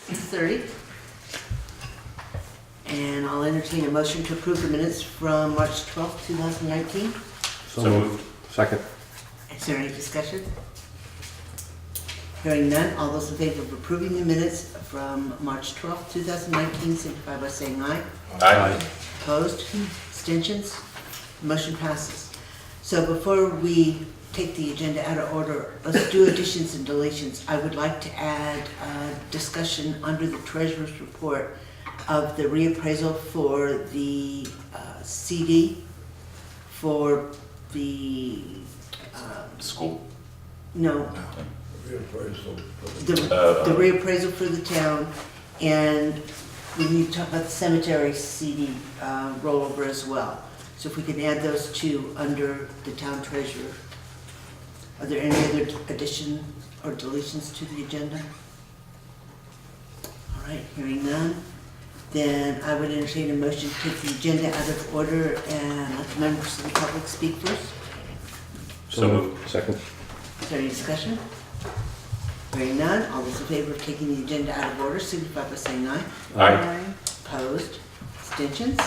6:30. And I'll entertain a motion to approve the minutes from March 12th, 2019. So moved. Second. Is there any discussion? Hearing none, all those in favor of approving the minutes from March 12th, 2019, signify by saying aye. Aye. Opposed? Abstentions? Motion passes. So before we take the agenda out of order, let's do additions and deletions. I would like to add a discussion under the treasurer's report of the reappraisal for the CD for the, School. no, Reappraisal. the reappraisal for the town, and we need to talk about the cemetery CD rollover as well. So if we can add those two under the town treasurer. Are there any other addition or deletions to the agenda? All right, hearing none, then I would entertain a motion to take the agenda out of order and let the members of the public speak first. So moved. Second. Is there any discussion? Hearing none, all those in favor of taking the agenda out of order signify by saying aye. Aye. Opposed? Abstentions?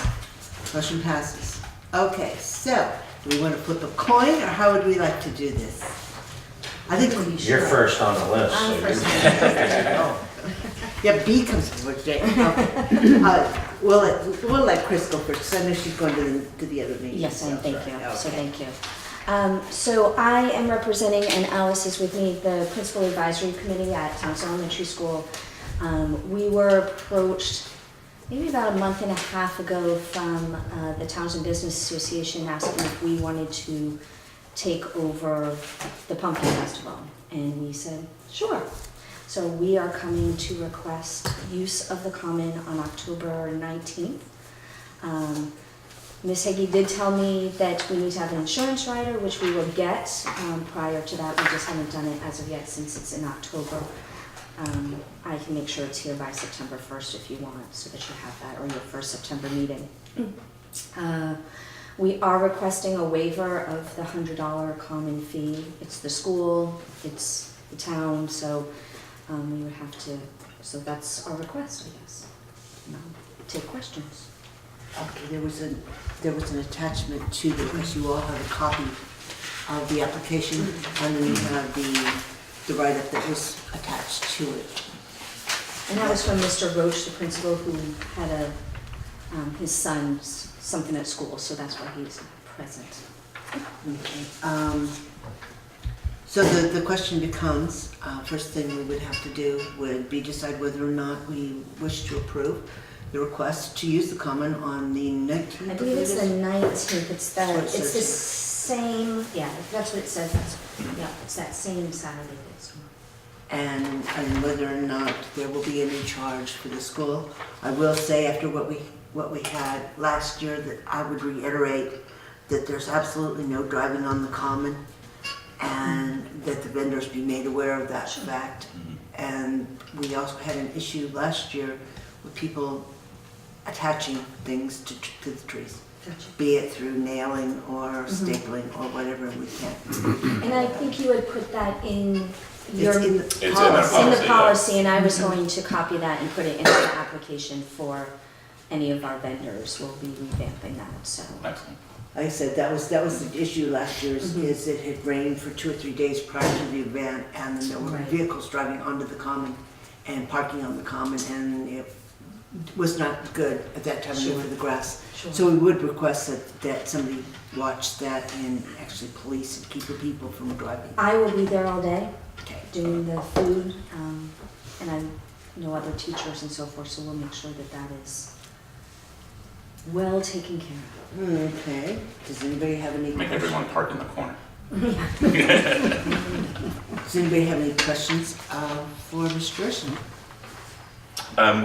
Motion passes. Okay, so, do we want to flip a coin, or how would we like to do this? I think we should. You're first on the list. I'm so first you're- Oh. Yeah, B comes first, Jay. Okay. We'll let Kris go first, because I know she's going to the other meeting. Yes, and thank you, so Okay. thank you. So I am representing, and Alice is with me, the Principal Advisory Committee at Townshend Elementary School. We were approached maybe about a month and a half ago from the Townshend Business Association asking if we wanted to take over the Pumpkin Festival. And we said, sure. So we are coming to request use of the common on October 19th. Ms. Heggie did tell me that we need to have an insurance rider, which we will get. Prior to that, we just haven't done it as of yet since it's in October. I can make sure it's here by September 1st if you want, so that you have that, or your first September meeting. We are requesting a waiver of the $100 common fee. It's the school, it's the town, so we would have to, so that's our request, I guess. Take questions. Okay, there was an attachment to the, because you all have a copy of the application, and then you have the write-up that was attached to it. And that was from Mr. Roach, the principal, who had his son's something at school, so that's why he's present. Okay. So the question becomes, first thing we would have to do would be decide whether or not we wish to approve the request to use the common on the 19th. I believe it's the 19th, it's That's what it the says here. same, yeah, that's what it says, yeah, it's that same Saturday this month. And whether or not there will be any charge for the school. I will say, after what we had last year, that I would reiterate that there's absolutely no driving on the common, and that the vendors be made aware of that fact. And we also had an issue last year with people attaching things to the trees, Gotcha. be it through nailing or stapling or whatever we can. And I think you had put that in your, It's in the It's in policy. our in the policy, policy, and I was going to copy that and put it into the application for any of our vendors. We'll be revamping that, so. Excellent. Like I said, that was the issue last year, is it had rained for 2 or 3 days prior to the event, and then there were Right. vehicles driving onto the common and parking on the common, and it was not good at that time of year Sure. for the grass. Sure. So we would request that somebody watch that and actually police and keep the people from driving. I will be there all day Okay. doing the food, and I know other teachers and so forth, so we'll make sure that that is well taken care of. Okay, does anybody have any Make questions? everyone park in the corner. Does anybody have any questions for Ms. Jerz?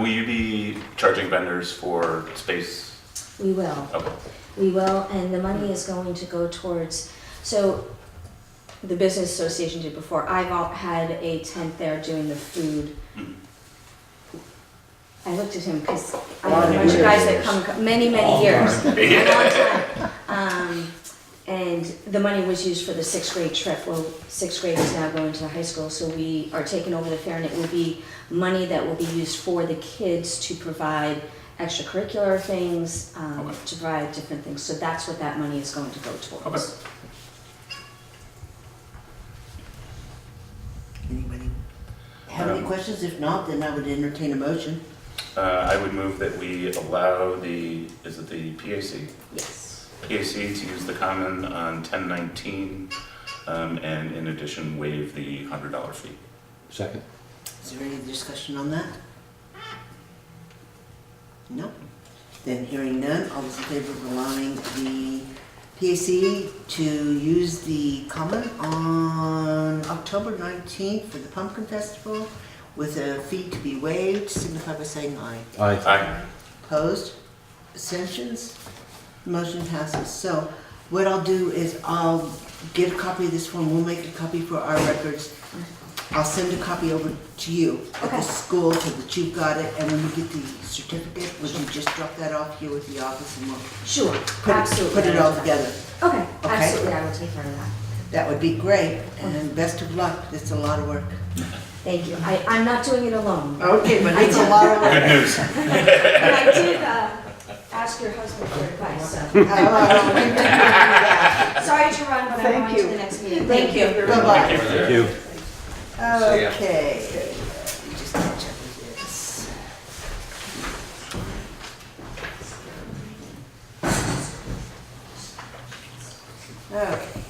Will you be charging vendors for space? We will. Okay. We will, and the money is going to go towards, so the business association did before. I've had a tent there doing the food. I looked at him because I have a bunch of guys that come many, many years. A long time. And the money was used for the sixth grade trip. Well, sixth grade is now going to high school, so we are taking over the fair, and it will be money that will be used for the kids to provide extracurricular things, to provide different things. So that's what that money is going to go towards. Anybody have any questions? If not, then I would entertain a motion. I would move that we allow is it the PAC? Yes. PAC to use the common on 10/19, and in addition waive the $100 fee. Second. Is there any discussion on that? No? Then hearing none, all those in favor of allowing the PAC to use the common on October 19th for the Pumpkin Festival with a fee to be waived, signify by saying aye. Aye. Aye. Opposed? Abstentions? Motion passes. So what I'll do is I'll get a copy of this form, we'll make a copy for our records. I'll send a copy over to you at the Okay. school so that you've got it, and when you get the certificate, would you just drop that off here with the office and we'll Sure, put absolutely. it all together? Okay, Okay. absolutely, I will take care of that. That would be great, and best of luck. It's a lot of work. Thank you. I'm not doing it alone. Okay, but it's a lot of work. Good news. But I did ask your husband for advice, so. Sorry to run, but I'm going to the next meeting. Thank you. Bye-bye. Thank you. Okay. Let me just catch up with this. Okay,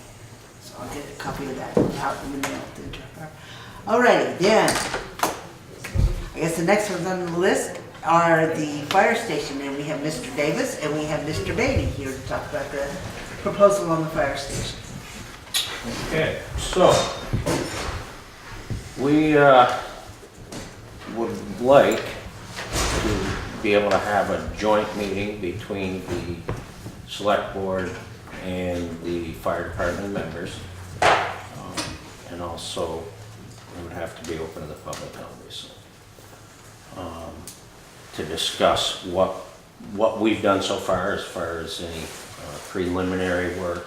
so I'll get a copy of that out in the mail to her. Alrighty, then. I guess the next ones on the list are the fire station, and we have Mr. Davis and we have Mr. Beattie here to talk about the proposal on the fire station. Okay, so we would like to be able to have a joint meeting between the select board and the fire department members. And also, it would have to be open to the public, obviously. To discuss what we've done so far as any preliminary work,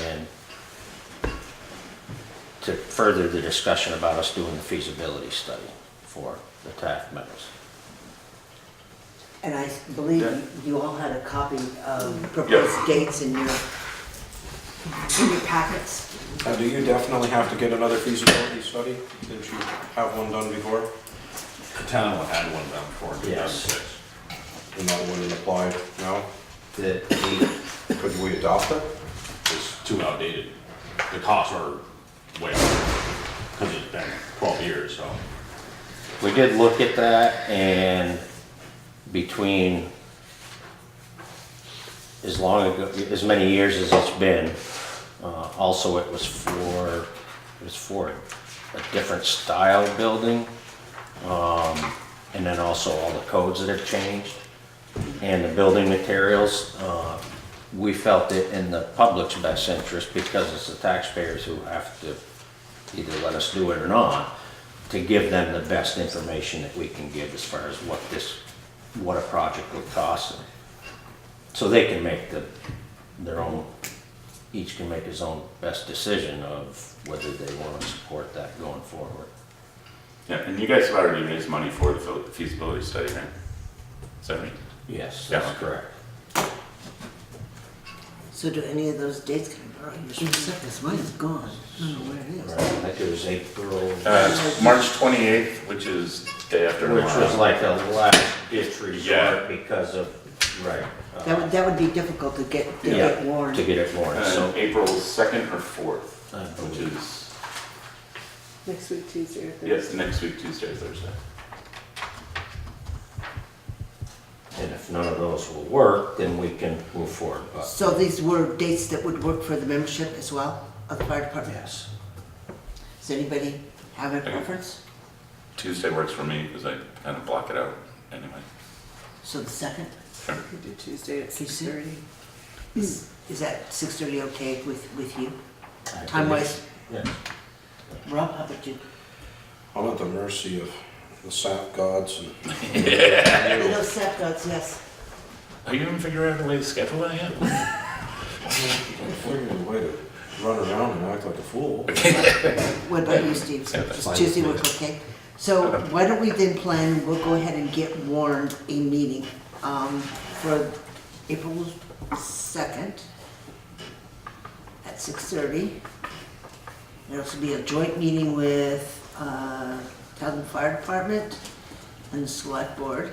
and to further the discussion about us doing the feasibility study for the Taft Meadows. And I believe you all had a copy of proposed dates in your packets. Do you definitely have to get another feasibility study? Didn't you have one done before? The town had one done before in Yes. 2006. And that wouldn't apply now? Could we adopt it? It's too outdated. The costs are way up because it's been 12 years, so. We did look at that, and between as many years as it's been, also it was for a different style building, and then also all the codes that have changed, and the building materials. We felt it in the public's best interest, because it's the taxpayers who have to either let us do it or not, to give them the best information that we can give as far as what a project would cost them. So they can make their own, each can make his own best decision of whether they want to support that going forward. Yeah, and you guys have already raised money for the feasibility study, right? Is that right? Yes, Yeah. that's correct. So do any of those dates, can I borrow your stuff? Mine is gone. I don't know where it is. Right, I think it was April, March 28th, which is day after which tomorrow. was like a last ditch resort Yeah. because of, right. That would be difficult to get warned. To get it warned, so. April 2nd or 4th, I which believe. is, Next week, Tuesday or Thursday. yes, next week, Tuesday or Thursday. And if none of those will work, then we can move forward, but So these were dates that would work for the membership as well of the fire department? yes. Does anybody have a preference? Tuesday works for me because I kind of block it out anyway. So the second? Sure. We do Tuesday at Tuesday? 6:30. Is that 6:30 okay with you? I Time-wise? believe- Yeah. Rob, how about you? I'm at the mercy of the sap gods and. Those sap gods, yes. Are you even figuring out a way to schedule that yet? Figured a way to run around and act like a fool. What about you, Steve? Yeah, that's Just fine. Tuesday work, okay? So why don't we then plan, we'll go ahead and get warned a meeting for April 2nd at 6:30. There'll also be a joint meeting with Townshend Fire Department and the Select Board.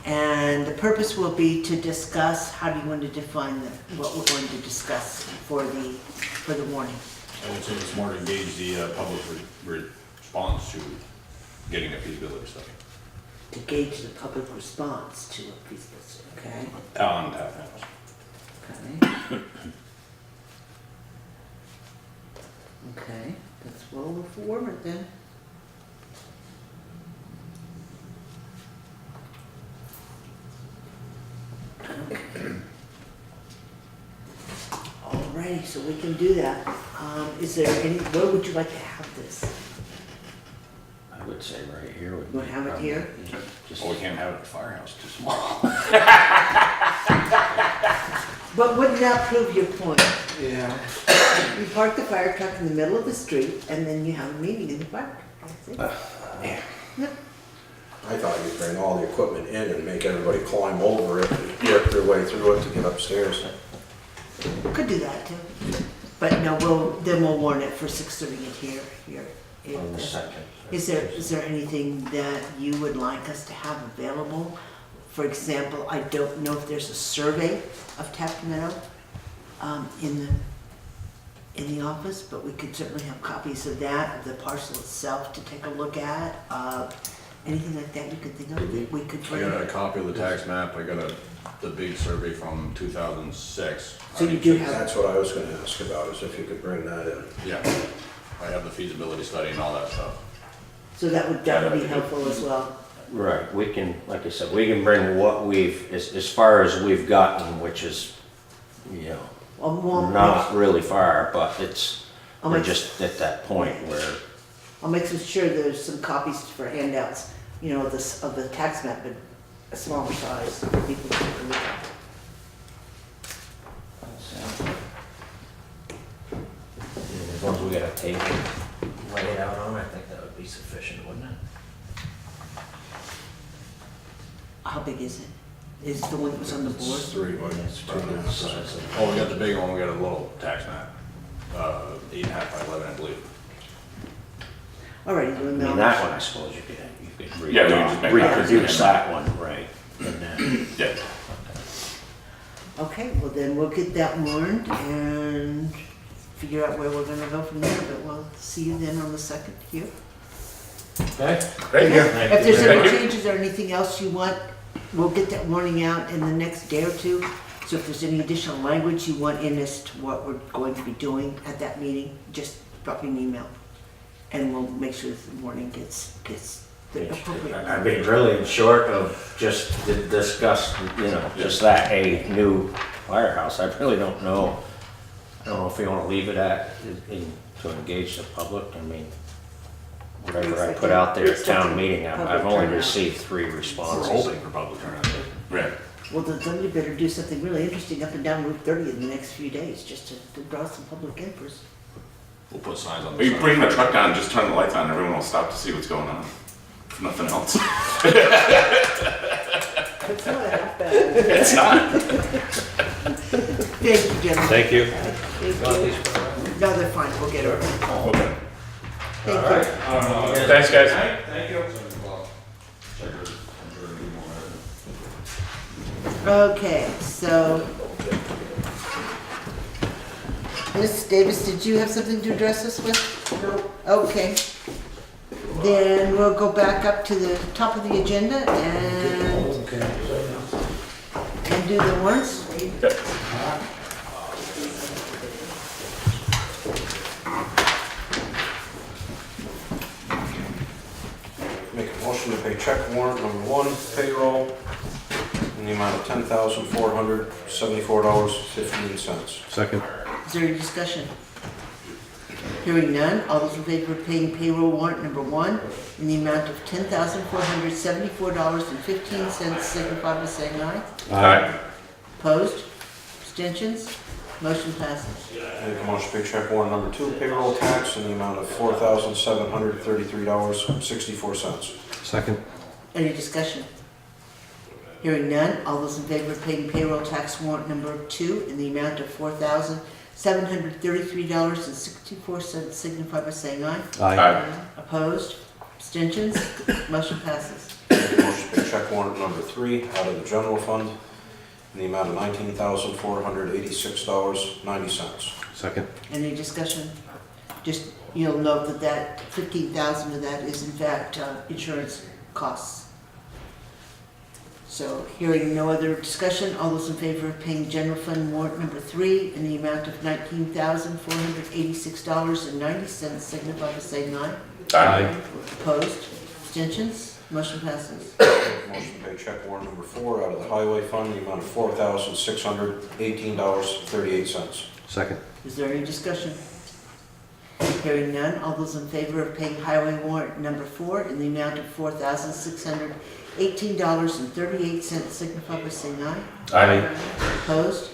And the purpose will be to discuss, how do you want to define what we're going to discuss for the warning? I would say it's more to engage the public response to getting a feasibility study. To gauge the public response to a piece of this, okay? On townhouse. Okay. Okay, let's roll forward then. Okay. Alrighty, so we can do that. Is there any, where would you like to have this? I would say right here would be. You wanna have it here? Just- Well, we can't have it at the firehouse, too small. But wouldn't that prove your point? Yeah. You park the fire truck in the middle of the street and then you have a meeting in the fire truck. That's it. Yeah. Yep. I thought you'd bring all the equipment in and make everybody climb over it and work their way through it to get upstairs. Could do that too. But no, we'll warn it for 6:30 here. On the second. Is there anything that you would like us to have available? For example, I don't know if there's a survey of Taft Meadow in the office, but we could certainly have copies of that, of the parcel itself to take a look at. Anything like that you could think of, we could I bring. got a copy of the tax map, I got the big survey from 2006. So you do have, That's what I was gonna ask about, is if you could bring that in. Yeah, I have the feasibility study and all that stuff. so that would definitely be helpful as well. Right, we can, like I said, we can bring what we've, as far as we've gotten, which is, you know, Well, not really far, but it's, I'll we're make- just at that point where, I'll make sure there's some copies for handouts, you know, of the tax map, but a smaller size, for people to take a look at. as long as we got a table lay it out on, I think that would be sufficient, wouldn't it? How big is it? Is it the one that was on the board? It's 3 by It's 2.5 size. Oh, we got the big one, we got a little tax map, 8.5 by 11, I believe. Alright, I mean, that one, I suppose you could Yeah, we can just make reproduce copies. that one, right, and then, Yeah. okay, well then we'll get that warned and figure out where we're gonna go from there, but we'll see you then on the 2nd here. okay? Thank you. If there's Thank any you. changes or anything else you want, we'll get that warning out in the next day or two. So if there's any additional language you want in as to what we're going to be doing at that meeting, just drop me an email. And we'll make sure the warning gets the appropriate. I mean, really, in short of just to discuss, you know, just that, a new firehouse, I really don't know. I don't know if you wanna leave it at, to engage the public, I mean, whatever I put out there at town meeting, I've only received 3 We're responses. hoping for public turnout. Right. Well, then somebody better do something really interesting up and down Route 30 in the next few days, just to draw some public interest. We'll put signs on Or the you side. bring the truck down and just turn the lights on, everyone will stop to see what's going on. If nothing else. It's not half bad. It's not. Thank you, gentlemen. Thank you. No, they're fine, we'll get over it. Okay. Thank you. Thanks, guys. Thank you. Okay, so. Ms. Davis, did you have something to address us with? No. Okay. Then we'll go back up to the top of the agenda and do the warrants. Make a motion to pay check warrant number 1, payroll, in the amount of $10,474.15. Second. Is there any discussion? Hearing none, all those in favor of paying payroll warrant number 1 in the amount of $10,474.15, signify by saying aye. Aye. Opposed? Abstentions? Motion passes. Make a motion to pay check warrant number 2, payroll tax in the amount of $4,733.64. Second. Any discussion? Hearing none, all those in favor of paying payroll tax warrant number 2 in the amount of $4,733.64 signify by saying aye. Aye. Opposed? Abstentions? Motion passes. Make a motion to pay check warrant number 3 out of the general fund in the amount of $19,486.90. Second. Any discussion? Just, you'll note that that 15,000 of that is in fact insurance costs. So hearing no other discussion, all those in favor of paying general fund warrant number 3 in the amount of $19,486.90 signify by saying aye. Aye. Opposed? Abstentions? Motion passes. Motion to pay check warrant number 4 out of the highway fund in the amount of $4,618.38. Second. Is there any discussion? Hearing none, all those in favor of paying highway warrant number 4 in the amount of $4,618.38 signify by saying aye. Aye. Opposed?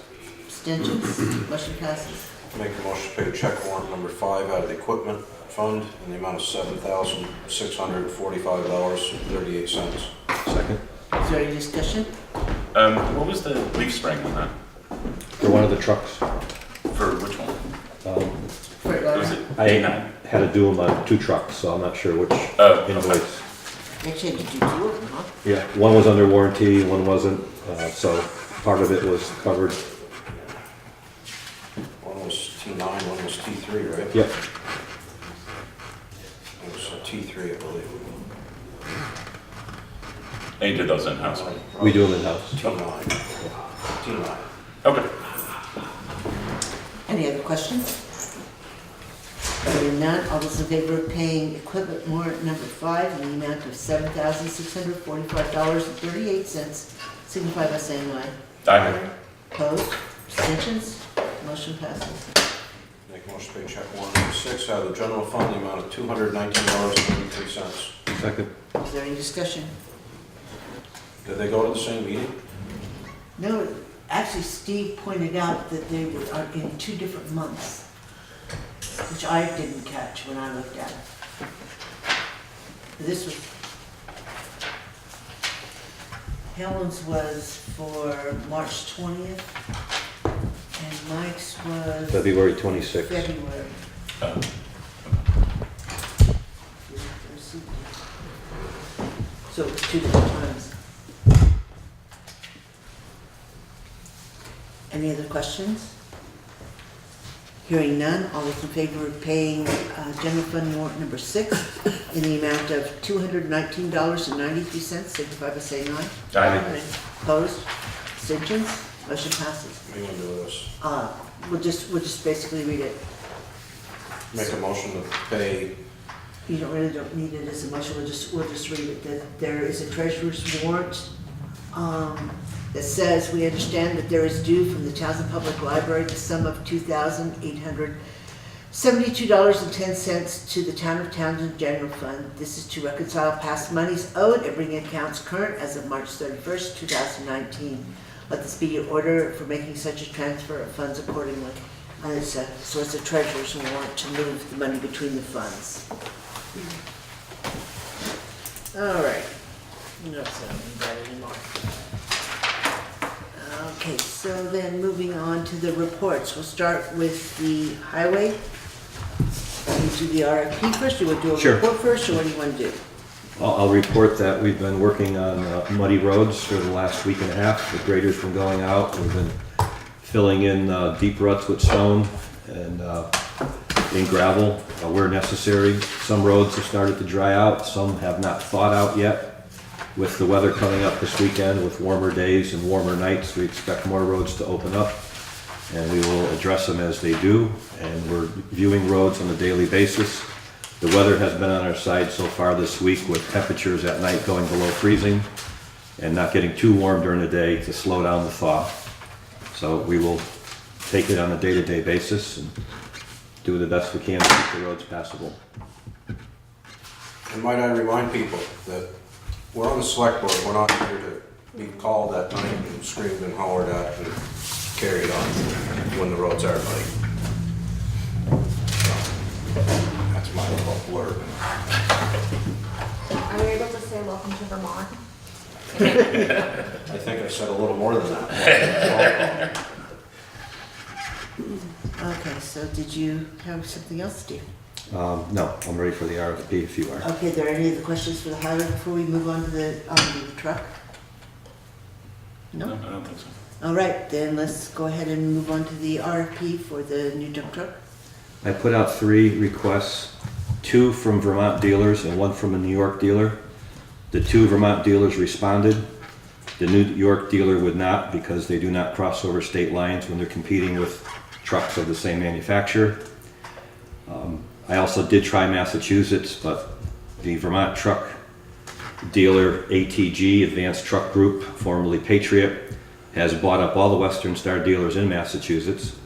Abstentions? Motion passes. Make a motion to pay check warrant number 5 out of the equipment fund in the amount of $7,645.38. Second. Is there any discussion? What was the leaf spraying on that? For one of the trucks. For which one? For, Was it I A9? had to do them on 2 trucks, so I'm not sure which Oh, okay. invoice. Actually, did you do it, huh? Yeah, one was under warranty, one wasn't, so part of it was covered. One was T9, one was T3, right? Yep. It was T3, I believe. And you did those in-house? We do them in-house. T9. T9. Okay. Any other questions? Hearing none, all those in favor of paying equipment warrant number 5 in the amount of $7,645.38 signify by saying aye. Aye. Opposed? Abstentions? Motion passes. Make a motion to pay check warrant number 6 out of the general fund in the amount of $219.93. Second. Is there any discussion? Did they go to the same meeting? No, actually Steve pointed out that they are in 2 different months, which I didn't catch when I looked at it. This was, Helen's was for March 20th, and Mike's was February 26th. February. Oh. So it's 2 different times. Any other questions? Hearing none, all those in favor of paying general fund warrant number 6 in the amount of $219.93 signify by saying aye. Aye. Opposed? Abstentions? Motion passes. What do you want to do with this? We'll just basically read it. Make a motion to pay, You don't need it as a motion, we'll just read it, that there is a treasurer's warrant that says, we understand that there is due from the Townsend Public Library the sum of $2,872.10 to the Town of Townsend General Fund. This is to reconcile past monies owed and bring accounts current as of March 31st, 2019. Let this be your order for making such a transfer of funds accordingly. And so it's a treasurer's warrant to move the money between the funds. All right. No, so I don't need that anymore. Okay, so then moving on to the reports. We'll start with the highway. You do the RFP first, you want to do a Sure. report first, or what do you want to do? I'll report that we've been working on muddy roads for the last week and a half. The grader's been going out. We've been filling in deep ruts with stone and in gravel where necessary. Some roads have started to dry out, some have not thawed out yet. With the weather coming up this weekend with warmer days and warmer nights, we expect more roads to open up, and we will address them as they do. And we're viewing roads on a daily basis. The weather has been on our side so far this week, with temperatures at night going below freezing and not getting too warm during the day to slow down the thaw. So we will take it on a day-to-day basis and do the best we can to keep the roads passable. and might I remind people that we're on the select board, we're not here to be called at night and screamed and hollered at and carried on when the roads are muddy. So, that's my little blurb. Are you able to say welcome to Vermont? I think I said a little more than that. Okay, so did you have something else, Steve? No, I'm ready for the RFP if you are. Okay, are there any other questions for the highway before we move on to the truck? No, No? I don't think so. All right, then let's go ahead and move on to the RFP for the new dump truck. I put out 3 requests, 2 from Vermont dealers and 1 from a New York dealer. The 2 Vermont dealers responded. The New York dealer would not because they do not cross over state lines when they're competing with trucks of the same manufacturer. I also did try Massachusetts, but the Vermont truck dealer, ATG, Advanced Truck Group, formerly Patriot, has bought up all the Western Star dealers in Massachusetts,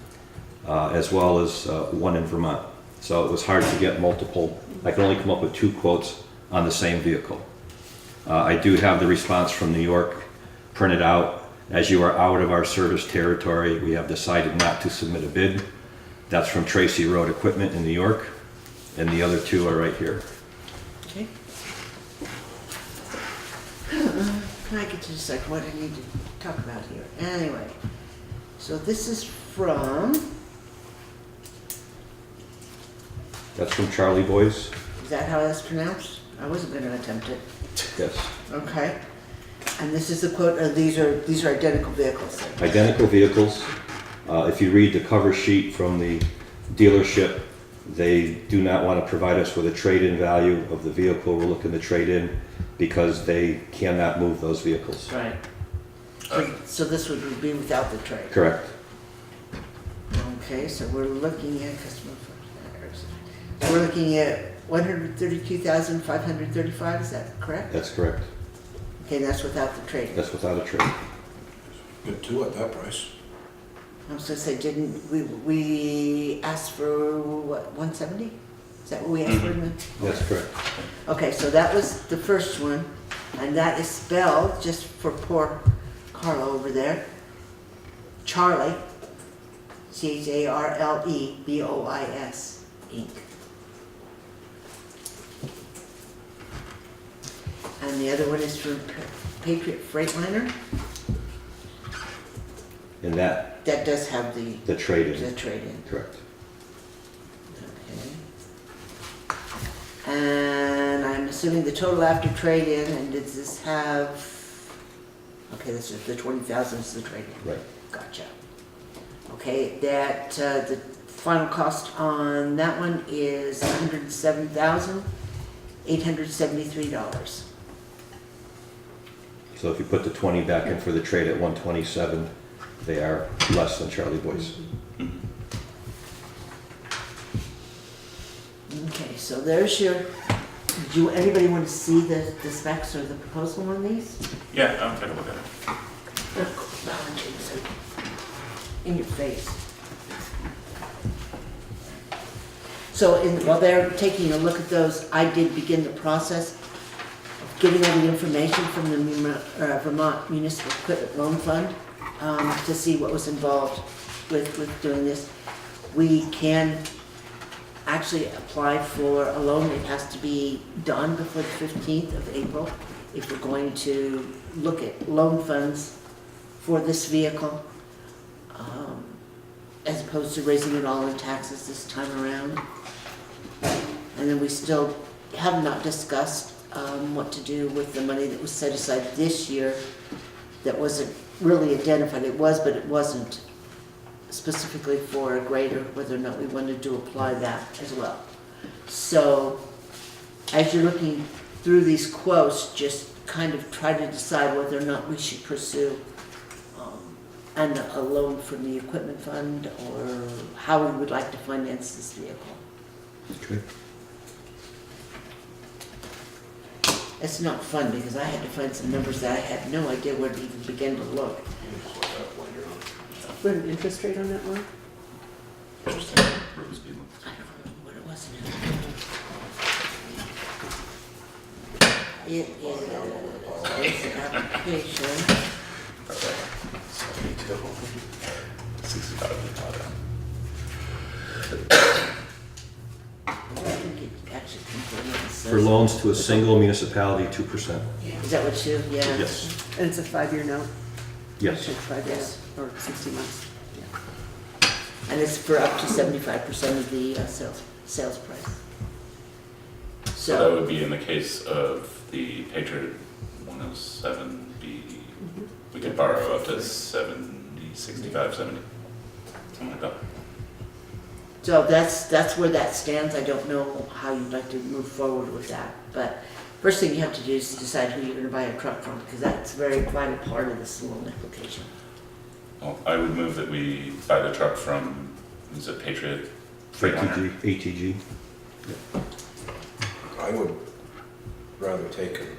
as well as 1 in Vermont. So it was hard to get multiple. I can only come up with 2 quotes on the same vehicle. I do have the response from New York printed out. As you are out of our service territory, we have decided not to submit a bid. That's from Tracy Road Equipment in New York, and the other 2 are right here. Okay. Can I get to just like what I need to talk about here? Anyway, so this is from, That's from Charlie Boys. is that how that's pronounced? I wasn't going to attempt it. Yes. Okay. And this is the quote, these are identical vehicles. Identical vehicles. If you read the cover sheet from the dealership, they do not want to provide us with a trade-in value of the vehicle we're looking to trade in because they cannot move those vehicles. Right. So this would be without the trade. Correct. Okay, so we're looking at customer first. So we're looking at 132,535, is that correct? That's correct. Okay, that's without the trade. That's without a trade. Get 2 at that price. I was gonna say, didn't, we asked for, what, 170? Is that what we asked for? That's correct. Okay, so that was the first one, and that is spelled, just for poor Carla over there, Charlie, CHARLEBOIS, Inc. And the other one is from Patriot Freightliner. And that, That does have the trade-in. trade-in. Correct. Okay. And I'm assuming the total after trade-in, and does this have, okay, this is the 20,000 is the trade-in. Right. Gotcha. Okay, that, the final cost on that one is $107,873. So if you put the 20 back in for the trade at 127, they are less than Charlie Boys. Okay, so there's your, do anybody want to see the specs or the proposal on these? Yeah, I'll take a look at it. In your face. So while they're taking a look at those, I did begin the process of getting all the information from the Vermont Municipal Equipment Loan Fund to see what was involved with doing this. We can actually apply for a loan. It has to be done before the 15th of April if we're going to look at loan funds for this vehicle, as opposed to raising it all in taxes this time around. And then we still have not discussed what to do with the money that was set aside this year that wasn't really identified. It was, but it wasn't specifically for a grader, whether or not we wanted to apply that as well. So as you're looking through these quotes, just kind of try to decide whether or not we should pursue and a loan from the equipment fund or how we would like to finance this vehicle. Okay. It's not fun because I had to find some numbers that I had no idea where to even begin to look. What an interest rate on that one? Interesting. Ruby's being looked I don't remember what it was now. It is an application. 65 is allowed. I think it actually confirms. For loans to a single municipality, 2%. Is that what you, yeah? Yes, And it's a 5-year note? yes. It's 5 years, or 60 months. And it's for up to 75% of the sales price. So that would be in the case of the Patriot 107B. We could borrow up to 70, 65, 70, something like that. So that's where that stands. I don't know how you'd like to move forward with that. But first thing you have to do is decide who you're gonna buy a truck from, because that's very vital part of this loan application. Well, I would move that we buy the truck from, is it Patriot? ATG. I would rather take and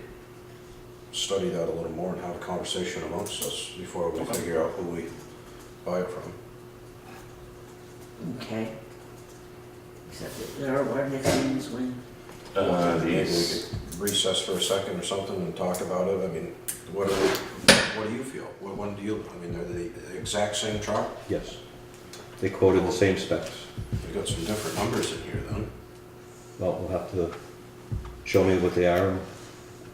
study that a little more and have a conversation amongst us before we figure out who we buy it from. Okay. Except that there are our next meetings when, Maybe we These, could recess for a second or something and talk about it. I mean, what do you feel? What one do you, I mean, they're the exact same truck? Yes. They quoted the same specs. We've got some different numbers in here then. Well, we'll have to show me what they are, and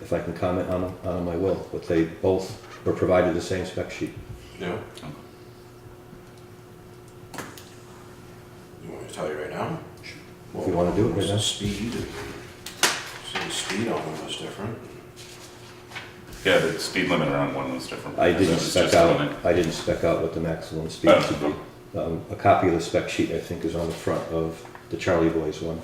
if I can comment on them, I will. But they both were provided the same spec sheet. Yeah. You want me to tell you right now? If you wanna do it right now. The speed, see the speed on them was different. yeah, the speed limit around one was different. I because it didn't was spec just a limit. out, I didn't spec out what the maximum speed should be. A copy of the spec sheet, I think, is on the front of the Charlie Boys one,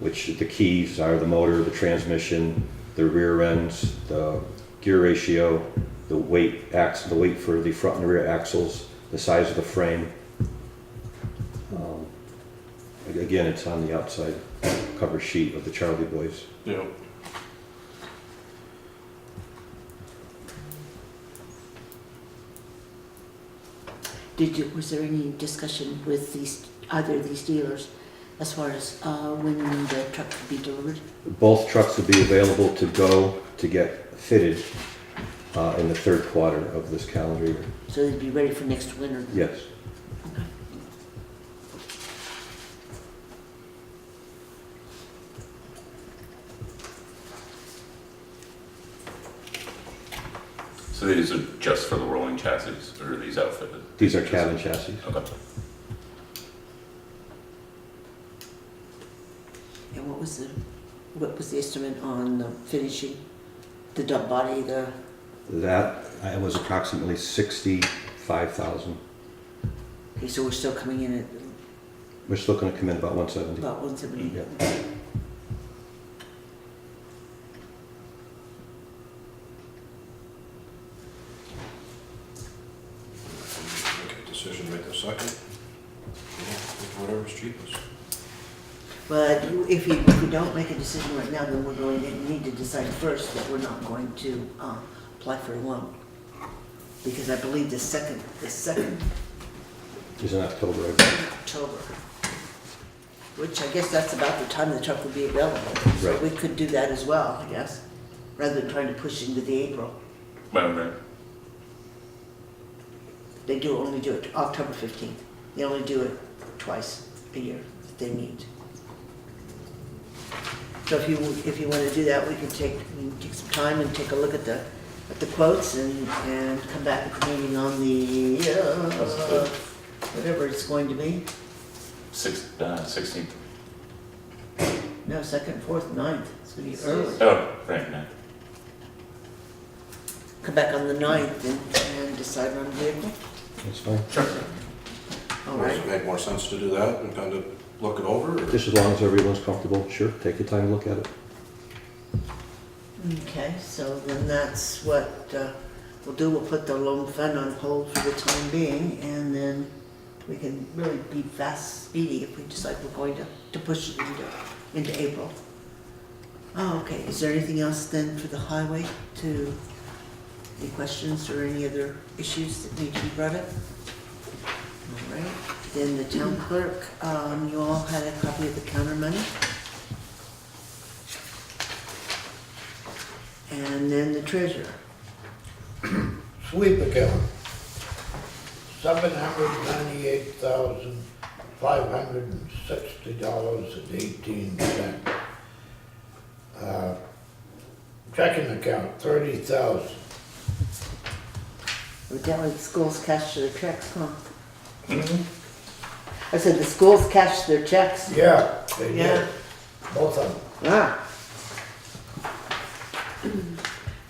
which the keys are the motor, the transmission, the rear ends, the gear ratio, the weight for the front and rear axles, the size of the frame. Again, it's on the outside cover sheet of the Charlie Boys. Yeah. was there any discussion with either of these dealers as far as when the truck could be delivered? Both trucks will be available to go to get fitted in the third quarter of this calendar year. So they'd be ready for next winter? Yes. Okay. So these are just for the rolling chassis, or are these outfitted? These are cabin chassis. Okay. And what was the estimate on the finishing, the dump body, That was approximately 65,000. okay, so we're still coming in at We're still going to come in about 170. about 170? Yeah. Make a decision right this second. Whatever's cheapest. But if you don't make a decision right now, then we're going to need to decide first that we're not going to apply for a loan. Because I believe the second It's in October, I believe. October, which I guess that's about the time the truck would be available. So Right. we could do that as well, I guess, rather than trying to push into the April. Well, right. They only do it October 15th. They only do it twice a year if they meet. So if you want to do that, we can take some time and take a look at the quotes and come back at the meeting on the whatever it's going to be. 16th. No, 2nd, 4th, 9th. It's going to be early. Oh, right, yeah. Come back on the 9th and decide on the vehicle. That's fine. All Does right. it make more sense to do that and kind of look it over? Or? Just as long as everyone's comfortable, sure, take your time to look at it. Okay, so then that's what we'll do. We'll put the loan fund on hold for the time being, and then we can really be speedy if we decide we're going to push it into April. Oh, okay. Is there anything else then for the highway? Any questions or any other issues that need to be brought up? All right. Then the town clerk, you all had a copy of the counter money. And then the treasurer. Sweep account, $798,560.18. Checking account, $30,000. But that way the schools cash their checks, huh? I said the schools cash their checks. Yeah, they Yeah. did, both of them. Ah.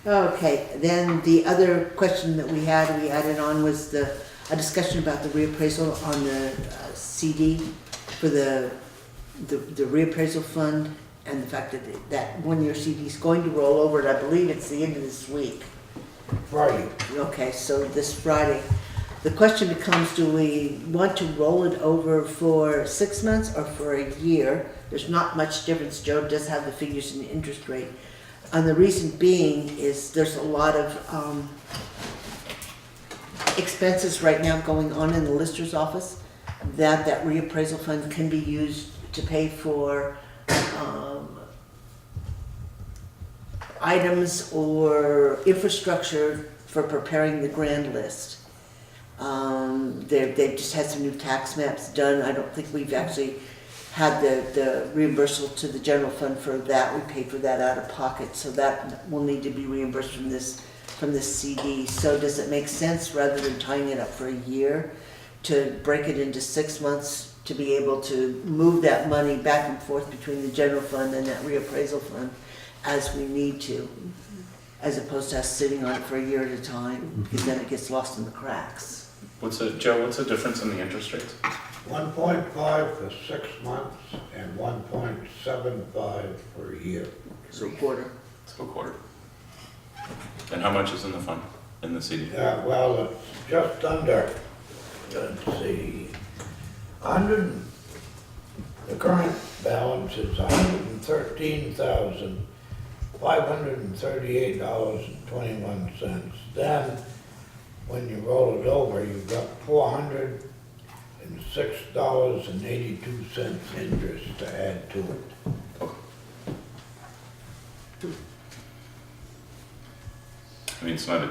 Okay, then the other question that we added on was a discussion about the reappraisal on the CD for the reappraisal fund, and the fact that that one-year CD is going to roll over, and I believe it's the end of this week. Friday. Okay, so this Friday. The question becomes, do we want to roll it over for 6 months or for a year? There's not much difference. Joe does have the figures in the interest rate. And the reason being is there's a lot of expenses right now going on in the lister's office that reappraisal fund can be used to pay for items or infrastructure for preparing the grand list. They've just had some new tax maps done. I don't think we've actually had the reimbursement to the general fund for that. We paid for that out of pocket, so that will need to be reimbursed from this CD. So does it make sense, rather than tying it up for a year, to break it into 6 months to be able to move that money back and forth between the general fund and that reappraisal fund as we need to, as opposed to us sitting on it for a year at a time, because then it gets lost in the cracks. Joe, what's the difference in the interest rates? 1.5 for 6 months and 1.75 for a year. So quarter. So a quarter. And how much is in the fund, in the CD? Yeah, well, it's just under, let's see, the current balance is $113,538.21. Then, when you roll it over, you've got $406.82 interest to add to it. I mean, it's not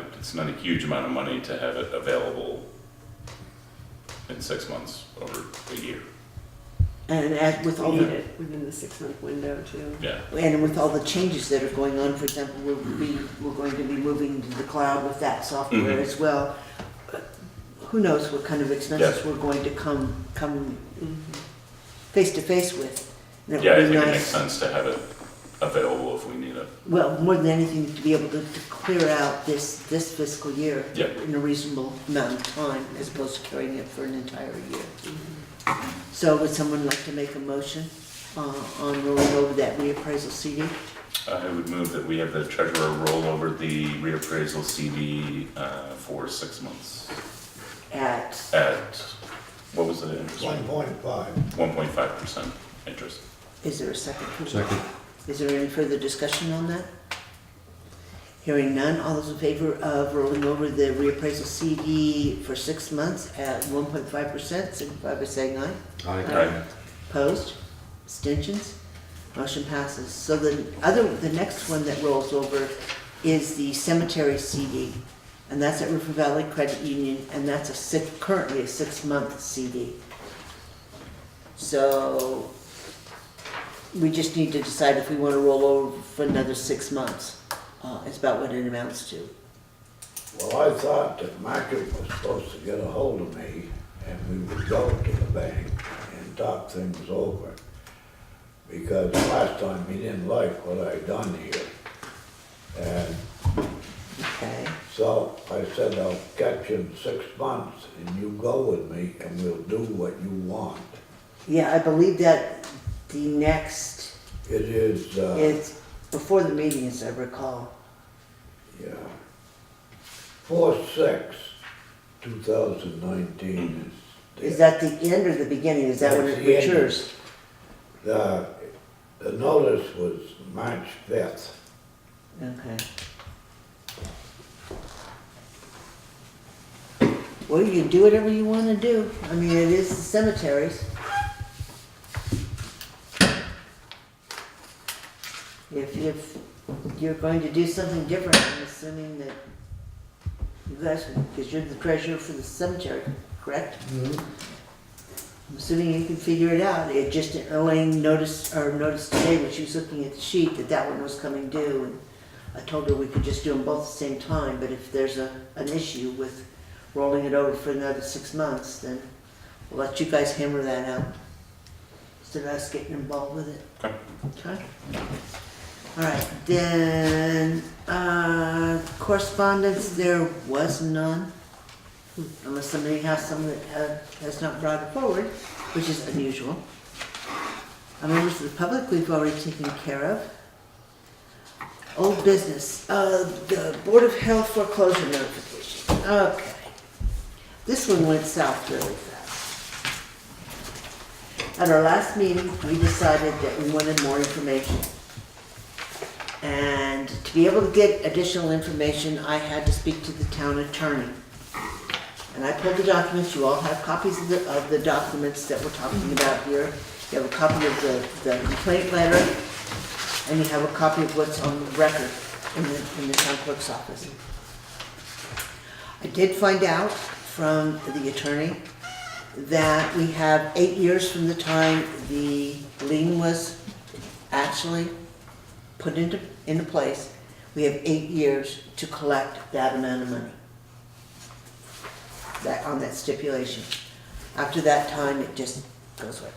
a huge amount of money to have it available in 6 months over a year. And with all We need the, it within the 6-month window too. Yeah. and with all the changes that are going on, for example, we're going to be moving to the cloud with that software Mhm. as well. Who knows what kind of expenses Yeah. we're going to come face to face with. And it Yeah, I would be think it nice- makes sense to have it available if we need it. Well, more than anything, to be able to clear out this fiscal year Yeah. in a reasonable amount of time, as opposed to carrying it for an entire year. So would someone like to make a motion on rolling over that reappraisal CD? I would move that we have the treasurer roll over the reappraisal CD for 6 months At, at, what was the interest rate? 1.5. 1.5% interest. is there a second? Second. Is there any further discussion on that? Hearing none, all those in favor of rolling over the reappraisal CD for 6 months at 1.5%, signify by saying aye. Aye. Opposed? Abstentions? Motion passes. So the next one that rolls over is the cemetery CD, and that's at River Valley Credit Union, and that's currently a 6-month CD. So we just need to decide if we want to roll over for another 6 months. It's about what it amounts to. Well, I thought that Margaret was supposed to get a hold of me and we would go to the bank and talk things over. Because last time he didn't like what I done here. And Okay. so I said, I'll catch you in 6 months and you go with me and we'll do what you want. Yeah, I believe that the next, It is, it's before the meeting, as I recall. yeah, 4/6/2019 Is that the end or the beginning? Is that when it That's the end. matures? The notice was March 5th. Okay. Well, you can do whatever you want to do. I mean, it is the cemeteries. If you're going to do something different, I'm assuming that you guys, because you're the treasurer for the cemetery, correct? I'm assuming you can figure it out. It just, Elaine noticed today when she was looking at the sheet that one was coming due. And I told her we could just do them both at the same time, but if there's an issue with rolling it over for another 6 months, then we'll let you guys hammer that out instead of us getting involved with it. Okay. Okay? All right, then, correspondence, there was none. Unless somebody has some that has not brought it forward, which is unusual. Members of the public, we've already taken care of. Old business, the Board of Health foreclosure notification. Okay. This one went south really fast. At our last meeting, we decided that we wanted more information. And to be able to get additional information, I had to speak to the town attorney. And I pulled the documents, you all have copies of the documents that we're talking about here. You have a copy of the complaint letter, and you have a copy of what's on the record in the town clerk's office. I did find out from the attorney that we have 8 years from the time the lien was actually put into place. We have 8 years to collect that amount of money. On that stipulation. After that time, it just goes away.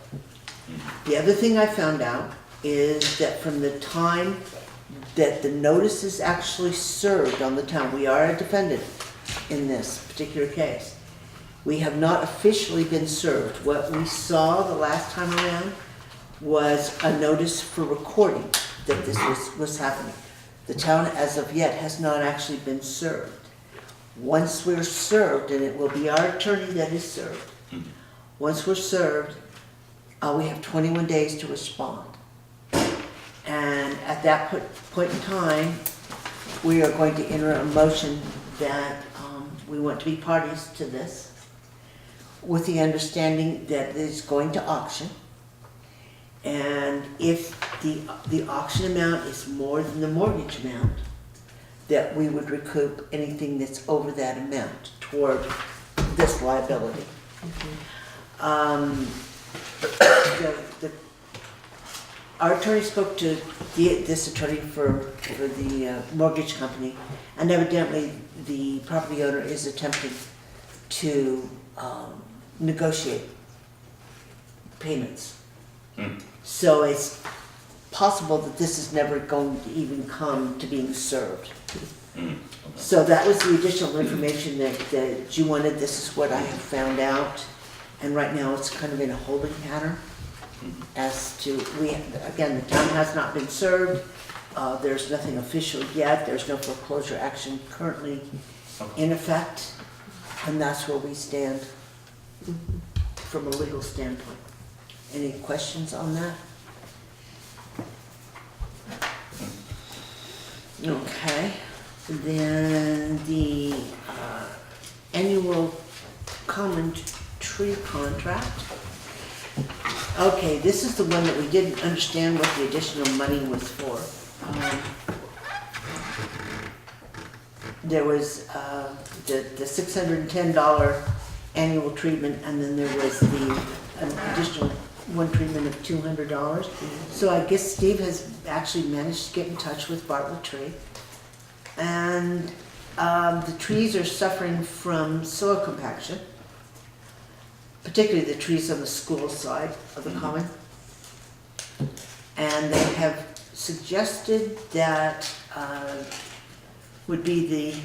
The other thing I found out is that from the time that the notice is actually served on the town, we are a defendant in this particular case. We have not officially been served. What we saw the last time around was a notice for recording that this was happening. The town, as of yet, has not actually been served. Once we're served, and it will be our attorney that is served, once we're served, we have 21 days to respond. And at that point in time, we are going to enter a motion that we want to be parties to this, with the understanding that it's going to auction. And if the auction amount is more than the mortgage amount, that we would recoup anything that's over that amount toward this liability. Our attorney spoke to this attorney for the mortgage company, and evidently the property owner is attempting to negotiate payments. So it's possible that this is never going to even come to being served. So that was the additional information that you wanted. This is what I have found out. And right now it's kind of in a holding pattern as to, again, the town has not been served. There's nothing official yet. There's no foreclosure action currently in effect. And that's where we stand from a legal standpoint. Any questions on that? Okay, then the annual common tree contract. Okay, this is the one that we didn't understand what the additional money was for. There was the $610 annual treatment, and then there was an additional one treatment of $200. So I guess Steve has actually managed to get in touch with Bartlett Tree. And the trees are suffering from soil compaction, particularly the trees on the school side of the common. And they have suggested that would be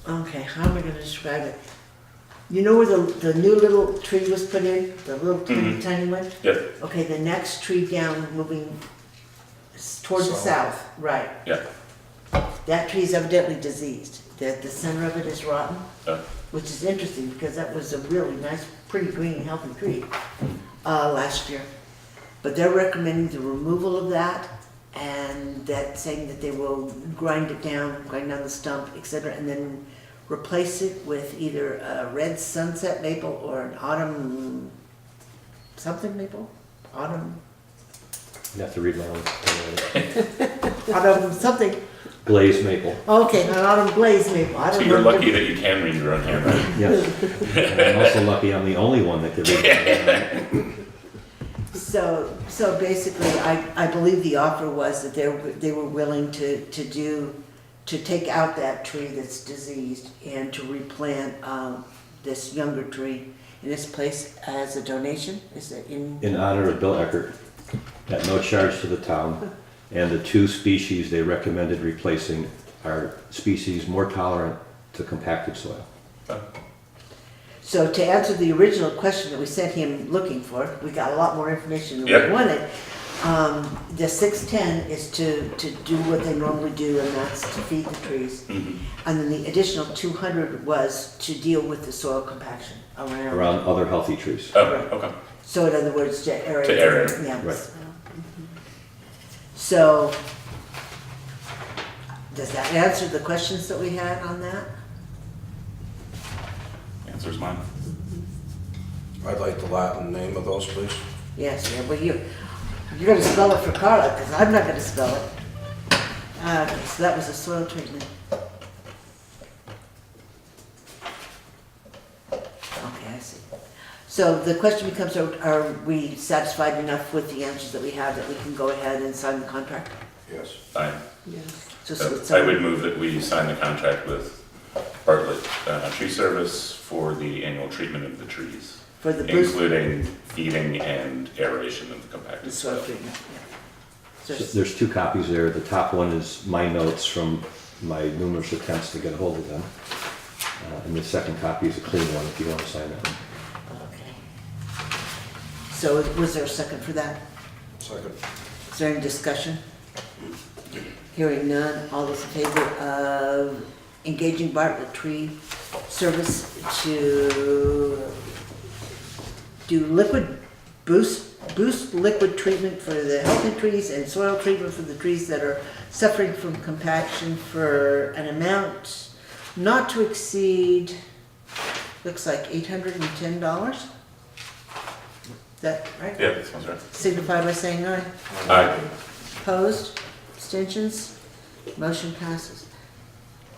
okay, how am I going to describe it? You know where the new little tree was put in? The little tiny one? Yep. Okay, the next tree down moving toward the south, right. Yep. That tree is evidently diseased. The center of it is rotten, Yeah. which is interesting because that was a really nice, pretty green, healthy tree last year. But they're recommending the removal of that, and that saying that they will grind down the stump, etc., and then replace it with either a red sunset maple or an autumn something maple? Autumn You have to read my own. autumn something. Glazed maple, Okay, an autumn glaze maple. I So don't you're know. lucky that you can read your own handwriting. yes. And I'm also lucky I'm the only one that could read it. So basically, I believe the offer was that they were willing to take out that tree that's diseased and to replant this younger tree in this place as a donation. Is it in? In honor of Bill Eckert, at no charge to the town. And the 2 species they recommended replacing are species more tolerant to compacted soil. So to answer the original question that we sent him looking for, we got a lot more information than Yep. we wanted. The 610 is to do what they normally do, and that's to feed the trees. Mhm. And then the additional 200 was to deal with the soil compaction around. Around other healthy trees. Oh, okay. So in other words, to aerate. To aerate. Yeah. Right. So, does that answer the questions that we had on that? Answer's mine. I'd like the Latin name of those, please. Yes, yeah, well, you're gonna spell it for Carla, because I'm not gonna spell it. Okay, so that was a soil treatment. Okay, I see. So the question becomes, are we satisfied enough with the answers that we have that we can go ahead and sign the contract? Yes. Fine. Just I would move that we sign the contract with Bartlett Tree Service for the annual treatment of the trees, For the boost, including feeding and aeration of the the compacted soil soil. treatment, yeah. So So- there's 2 copies there. The top one is my notes from my numerous attempts to get a hold of them. And the second copy is a clean one if you want to sign it. Okay. So was there a second for that? Second. Is there any discussion? Hearing none, all those in favor of engaging Bartlett Tree Service to do boost liquid treatment for the healthy trees and soil treatment for the trees that are suffering from compaction for an amount not to exceed, looks like $810? Is that right? Yeah, that sounds right. Signify by saying aye. Aye. Opposed? Abstentions? Motion passes.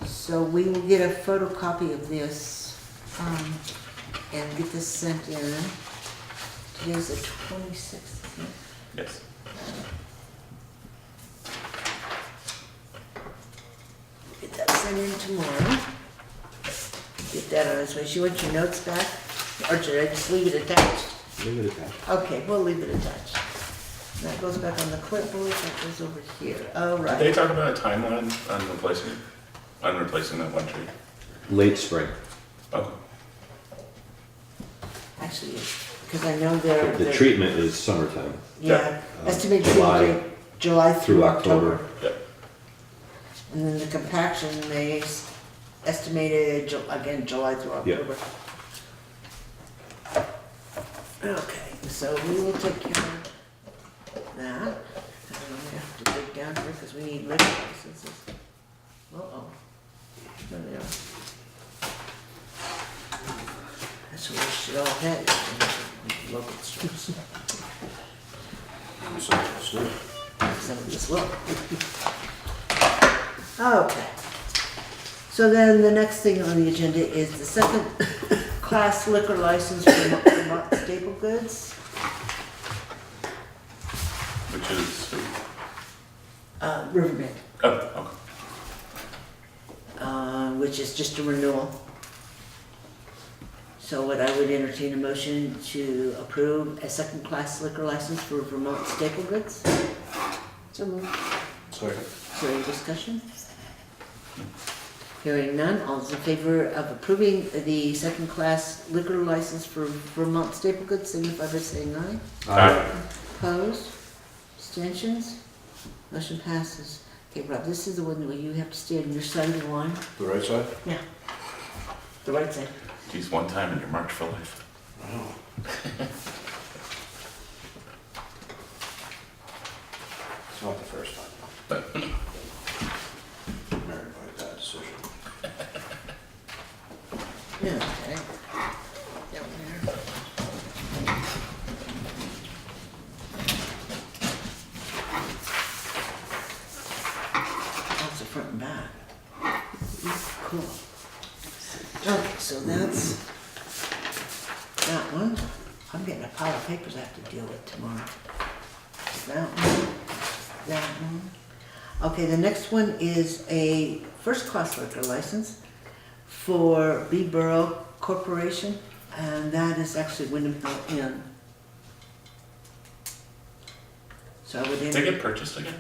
So we will get a photocopy of this and get this sent in. Today's the 26th, isn't it? Yes. Get that sent in tomorrow. Get that on its way. You want your notes back? Or should I just leave it attached? Leave it at that. Okay, we'll leave it attached. That goes back on the clipboard, that goes over here. Oh, Did they right. talk about a timeline on replacing that one tree? Late spring. Oh, Actually, because I know they're. The treatment is summertime. Yeah, estimated July treatment date, July through through October. October. yeah. And then the compaction, they estimated, again, July through Yeah. October. Okay, so we will take care of that. And then we have to dig down here because we need liquor licenses. Uh-oh. There they are. That's what we should all have, local stores. Some of this will. Okay. So then the next thing on the agenda is the second class liquor license for Vermont Staple Goods. Which is, Riverbend, oh, okay. which is just a renewal. So what I would entertain a motion to approve a second class liquor license for Vermont Staple Goods. So moved. Second. Is there any discussion? Hearing none, all those in favor of approving the second class liquor license for Vermont Staple Goods, signify by saying aye. Aye. Opposed? Abstentions? Motion passes. Okay, Rob, this is the one where you have to stand on your side of the line. The right side? Yeah. The right side. Geez, one time and you're marked for life. Wow. It's not the first time. But Married by a bad decision. Yeah, okay. Down there. That's the front and back. Cool. Okay, so that's that one. I'm getting a pile of papers I have to deal with tomorrow. That one, that one. Okay, the next one is a first-class liquor license for B-Boro Corporation, and that is actually Wyndham Inn. So I would. Did they get purchased again?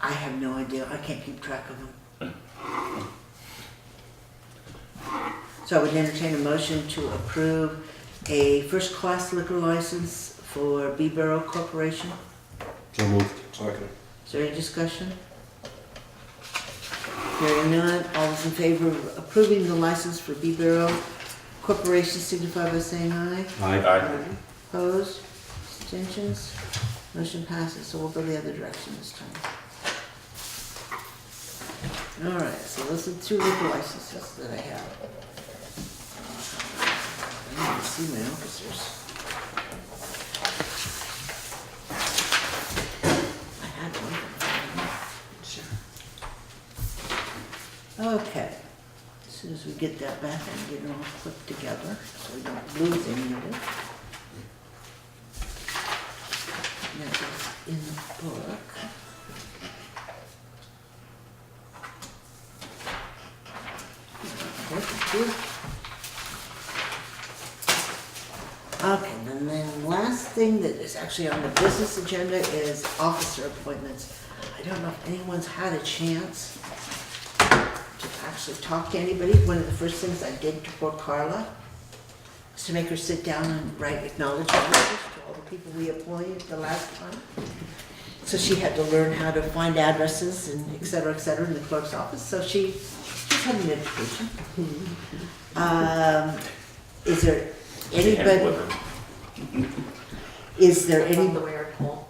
I have no idea. I can't keep track of them. So I would entertain a motion to approve a first-class liquor license for B-Boro Corporation. So moved. Second. Is there any discussion? Hearing none, all those in favor of approving the license for B-Boro Corporation signify by saying aye. Aye. Opposed? Abstentions? Motion passes, so we'll go the other direction this time. All right, so those are the two liquor licenses that I have. I need to see my officers. I had one. Sure. Okay. As soon as we get that back, I can get it all put together, so we don't lose any of it. That is in the book. Okay, and then last thing that is actually on the business agenda is officer appointments. I don't know if anyone's had a chance to actually talk to anybody. One of the first things I did for Carla was to make her sit down and write acknowledgement letters to all the people we appointed the last time. So she had to learn how to find addresses and et cetera, in the clerk's office. So she's had an education. Is there anybody? Is there That's any? on the weird poll.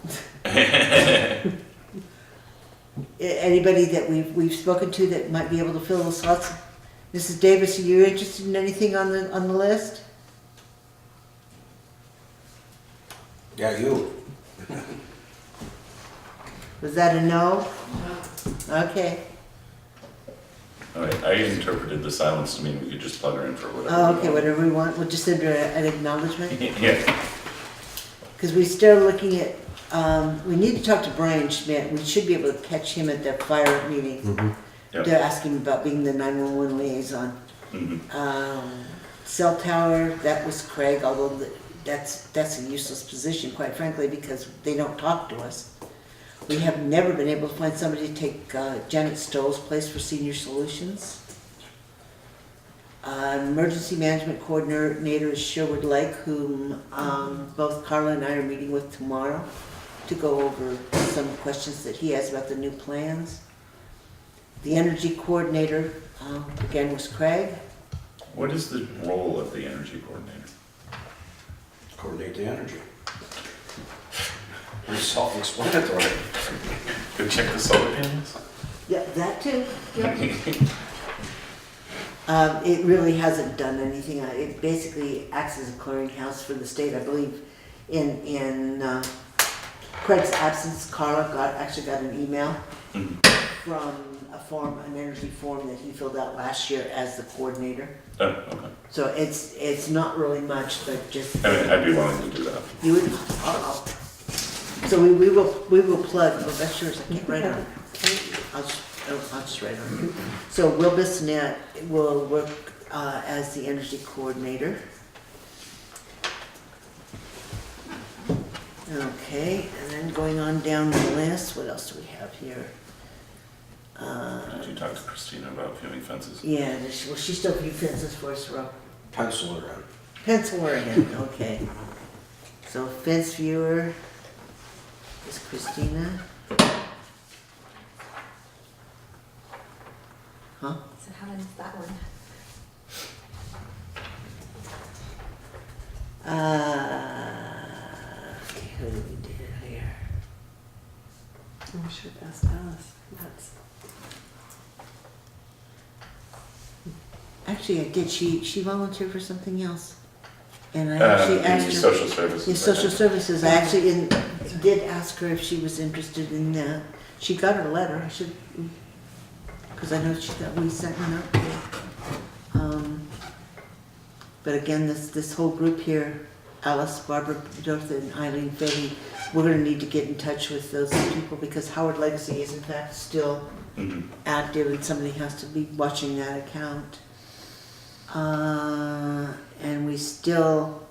Anybody that we've spoken to that might be able to fill the slots? Mrs. Davis, are you interested in anything on the list? Yeah, you. Was that a no? Okay. All right, I interpreted the silence to mean we could just plug her in for whatever. Oh, we okay, want. whatever we want. We'll just send her an acknowledgement. Yeah. Because we still looking at, we need to talk to Brian Schmidt. We should be able to catch him at that fire meeting Yep. to ask him about being the 911 liaison. Mhm. Cell tower, that was Craig, although that's a useless position, quite frankly, because they don't talk to us. We have never been able to find somebody to take Janet Stoll's place for Senior Solutions. Emergency Management Coordinator is Sherwood Lake, whom both Carla and I are meeting with tomorrow to go over some questions that he has about the new plans. The Energy Coordinator, again, was Craig. What is the role of the energy coordinator? Coordinate the energy. Pretty self-explanatory. Go check the solar panels? Yeah, that too. It really hasn't done anything. It basically acts as a clearinghouse for the state. I believe in Craig's absence, Carla actually got an email from an energy form that he filled out last year as the coordinator. Oh, okay. So it's not really much, but just I mean, I'd be willing to do that. you would. So we will plug. Oh, that's yours. I can't write on it. I'll just write on it. So Will Bissonette will work as the energy coordinator. Okay, and then going on down the list, what else do we have here? Did you talk to Christina about viewing fences? Yeah, well, she still view fences for us, Rob. Pencil her in. Pencil her in, okay. So fence viewer is Christina. Huh? So how is that one? Okay, who did we do here? Oh, we should have asked Alice. That's, Actually, I did. She volunteered for something else. And I actually asked her. Social services. In social services, I actually did ask her if she was interested in that. She got her letter. I should because I know we sent one out today. But again, this whole group here, Alice, Barbara, Dorothy, and Eileen Fahey, we're gonna need to get in touch with those people because Howard Legacy is in fact still active and somebody has to be watching that account. And we still,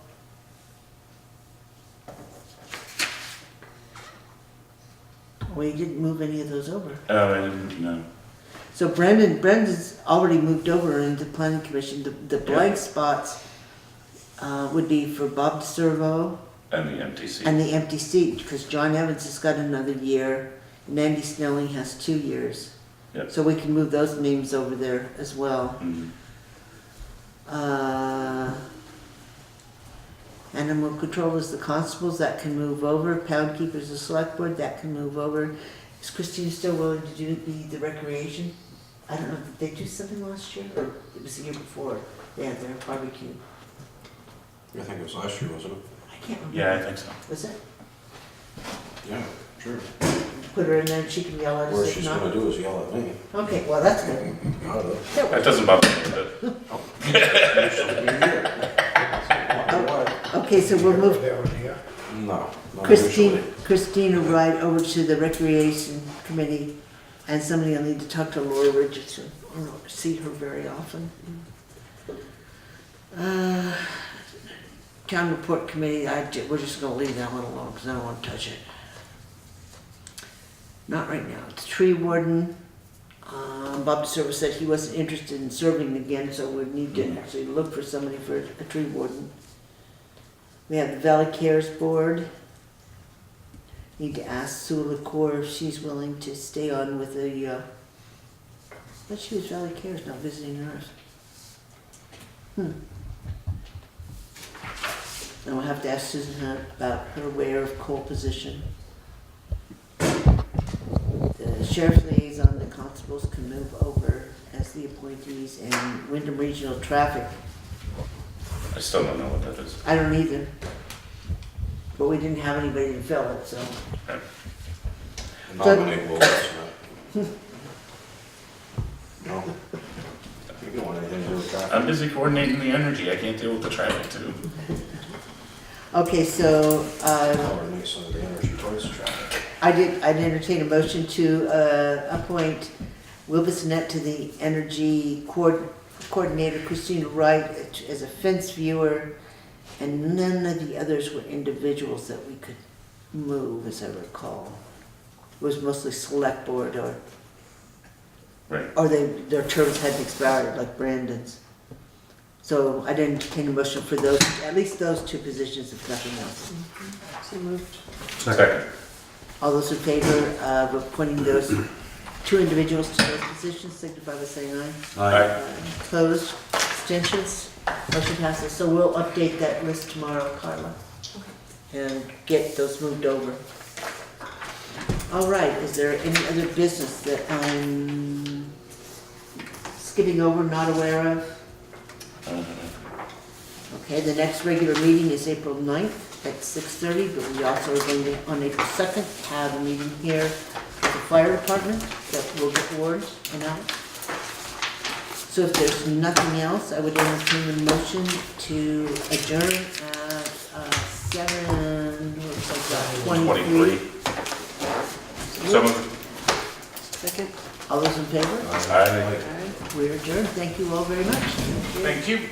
we didn't move any of those over. Oh, I didn't know. So Brendan's already moved over into the planning commission. The blank spots would be for Bob DeServo And the empty seat. and the empty seat, because John Evans has got another year, and Andy Snelling has 2 years. Yep. So we can move those names over there as well. Mhm. Animal control is the constables, that can move over. Pound keepers, the select board, that can move over. Is Christine still willing to be the recreation? I don't know, did they do something last year, or it was the year before? They had their barbecue. I think it was last year, wasn't it? I can't remember. Yeah, I think so. Was it? Yeah, sure. Put her in there and she can yell at us What if she's not. gonna do is yell at me. Okay, well, that's good. Out of it. That doesn't bother me a bit. Okay, so we'll move Down here. No, not usually. Christina Wright over to the recreation committee, and somebody will need to talk to Laura Richardson. I don't see her very often. Town report committee, we're just gonna leave that one alone, because I don't wanna touch it. Not right now. It's tree warden. Bob DeServo said he wasn't interested in serving again, so we need to actually look for somebody for a tree warden. We have the Valley Cares Board. Need to ask Sue LaCour if she's willing to stay on with the, but she was Valley Cares, not visiting nurse. And we'll have to ask Susan Hunt about her wear of coal position. The sheriff's liaison, the constables can move over as the appointees, and Wyndham Regional Traffic, I still don't know what that is. I don't either. But we didn't have anybody to fill it, so. Okay. Nominate Will Wilson. No. You don't want anything to do with that. I'm busy coordinating the energy. I can't deal with the traffic too. Okay, so, Coordinate some of the energy towards the traffic. I'd entertain a motion to appoint Will Bissonette to the Energy Coordinator, Christina Wright as a fence viewer, and none of the others were individuals that we could move, as I recall. It was mostly select board, Right. or their terms hadn't expired, like Brandon's. So I'd entertain a motion for those, at least those 2 positions, if nothing else. So moved. Second. All those in favor of appointing those 2 individuals to those positions, signify by saying aye. Aye. Opposed, abstentions, motion passes. So we'll update that list tomorrow, Carla, and get those moved over. All right, is there any other business that I'm skipping over, not aware of? Okay, the next regular meeting is April 9th at 6:30, but we also are going to, on April 2nd, have a meeting here with the fire department that will get wards announced. So if there's nothing else, I would entertain a motion to adjourn at 7:23. So moved. Second. All those in favor? Aye. We're adjourned. Thank you all very much. Thank you.